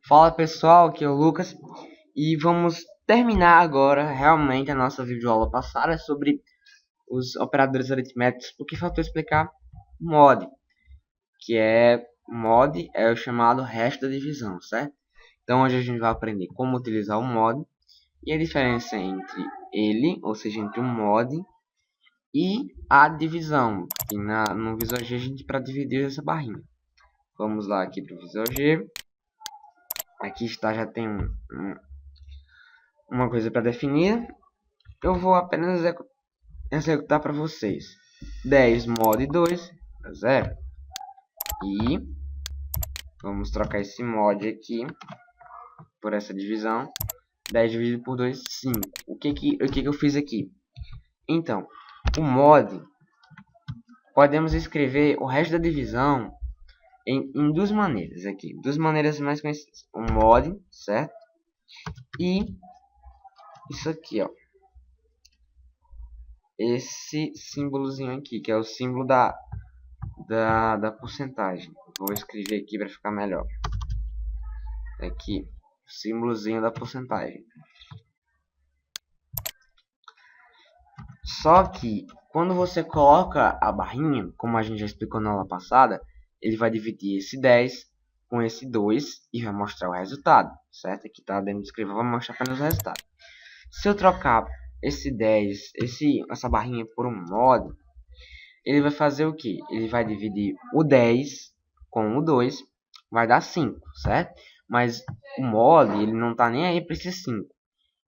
Fala pessoal, aqui é o Lucas e vamos terminar agora realmente a nossa videoaula passada sobre os operadores aritméticos, porque faltou explicar mod, que é mod é o chamado resto da divisão, certo? Então hoje a gente vai aprender como utilizar o mod e a diferença entre ele, ou seja, entre o mod e a divisão, que no Visual G a gente para dividir essa barrinha. Vamos lá aqui para o Visual G. Aqui está, já tem uma coisa para definir. Eu vou apenas executar para vocês. 10 mod 2 é 0. E vamos trocar esse mod aqui por essa divisão. 10 dividido por 2, 5. O que eu fiz aqui? Então, o mod, podemos escrever o resto da divisão em duas maneiras aqui. Duas maneiras mais conhecidas. O mod, certo? E isso aqui, ó. Esse símbolozinho aqui, que é o símbolo da porcentagem. Vou escrever aqui para ficar melhor. Aqui, o símbolozinho da porcentagem. Só que quando você coloca a barrinha, como a gente já explicou na aula passada, ele vai dividir esse 10 com esse 2 e vai mostrar o resultado, certo? Aqui está dentro do escrever, vai mostrar apenas o resultado. Se eu trocar esse 10, essa barrinha por um mod, ele vai fazer o que? Ele vai dividir o 10 com o 2, vai dar 5, certo? Mas o mod, ele não está nem aí para esse 5.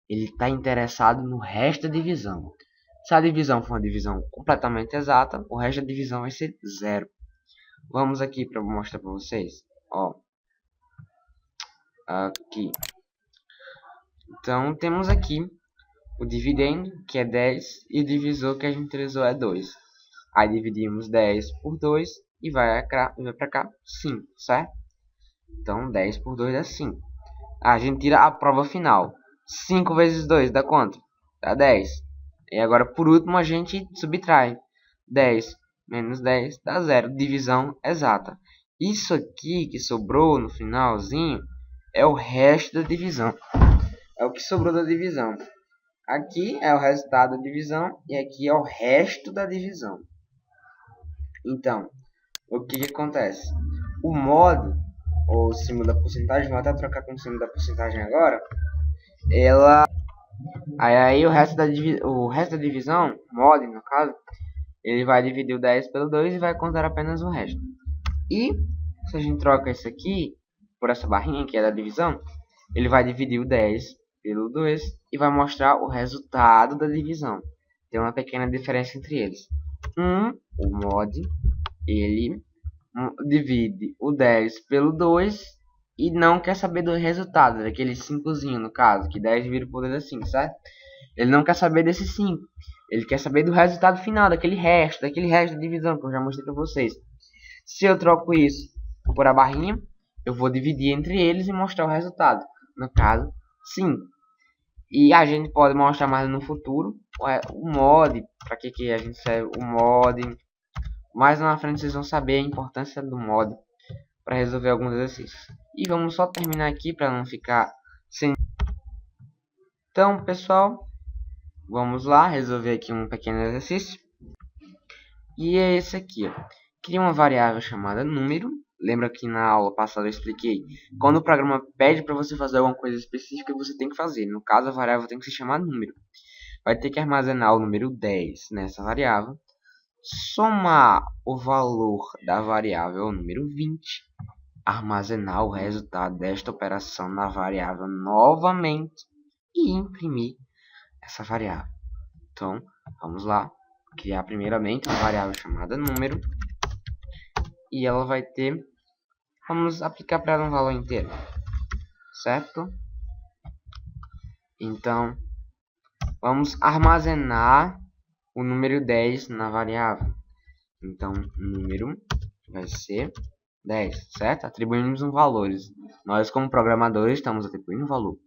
Ele está interessado no resto da divisão. Se a divisão for uma divisão completamente exata, o resto da divisão vai ser 0. Vamos aqui para mostrar para vocês. Ó, aqui. Então, temos aqui o dividendo, que é 10, e o divisor que a gente utilizou é 2. Aí dividimos 10 por 2 e vai para cá 5, certo? Então 10 por 2 dá 5. A gente tira a prova final. 5 vezes 2 dá quanto? Dá 10. E agora por último a gente subtrai. 10 menos 10 dá 0. Divisão exata. Isso aqui que sobrou no finalzinho é o resto da divisão. É o que sobrou da divisão. Aqui é o resultado da divisão e aqui é o resto da divisão. Então, o que acontece? O mod, ou símbolo da porcentagem, vou até trocar com o símbolo da porcentagem agora. Aí o resto da divisão, mod no caso, ele vai dividir o 10 pelo 2 e vai contar apenas o resto. E se a gente troca isso aqui por essa barrinha que é da divisão, ele vai dividir o 10 pelo 2 e vai mostrar o resultado da divisão. Tem uma pequena diferença entre eles. O mod, ele divide o 10 pelo 2 e não quer saber do resultado, daquele 5zinho no caso, que 10 dividido por 2 é 5, certo? Ele não quer saber desse 5, ele quer saber do resultado final, daquele resto da divisão que eu já mostrei para vocês. Se eu troco isso por a barrinha, eu vou dividir entre eles e mostrar o resultado, no caso 5. E a gente pode mostrar mais no futuro o mod, para que a gente serve o mod. Mais na frente vocês vão saber a importância do mod para resolver alguns exercícios. E vamos só terminar aqui para não ficar sem. Então, pessoal, vamos lá resolver aqui um pequeno exercício. E é esse aqui, ó. Cria uma variável chamada número. Lembra que na aula passada eu expliquei? Quando o programa pede para você fazer alguma coisa específica, você tem que fazer. No caso, a variável tem que se chamar número. Vai ter que armazenar o número 10 nessa variável. Somar o valor da variável ao número 20. Armazenar o resultado desta operação na variável novamente. E imprimir essa variável. Então, vamos lá. Criar primeiramente uma variável chamada número. E ela vai ter... Vamos aplicar para ela um valor inteiro. Certo? Então, vamos armazenar o número 10 na variável. Então, número vai ser 10, certo? Atribuímos um valor. Nós, como programadores, estamos atribuindo um valor.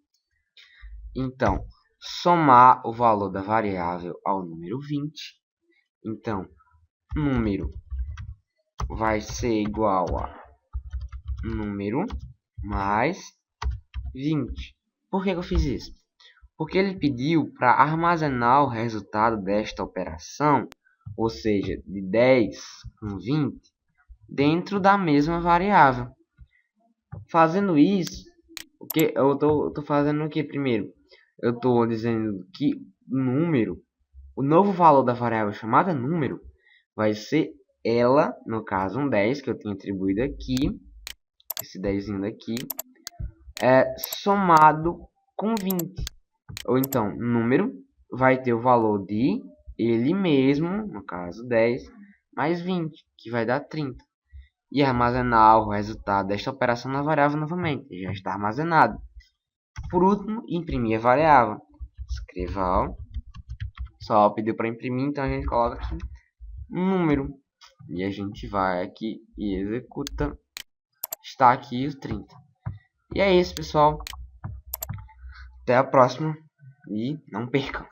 Então, somar o valor da variável ao número 20. Então, número vai ser igual a número mais 20. Por que eu fiz isso? Porque ele pediu para armazenar o resultado desta operação, ou seja, de 10 com 20, dentro da mesma variável. Fazendo isso, o que eu tô fazendo o que primeiro? Eu estou dizendo que o novo valor da variável chamada número, vai ser ela, no caso um 10, que eu tenho atribuído aqui, esse 10 daqui, somado com 20. Ou então, número vai ter o valor de ele mesmo, no caso 10, mais 20, que vai dar 30. E armazenar o resultado desta operação na variável novamente, já está armazenado. Por último, imprimir a variável. Escreva ó, só pediu para imprimir, então a gente coloca aqui um número. E a gente vai aqui e executa. Está aqui os 30. E é isso, pessoal. Até a próxima. E não percam.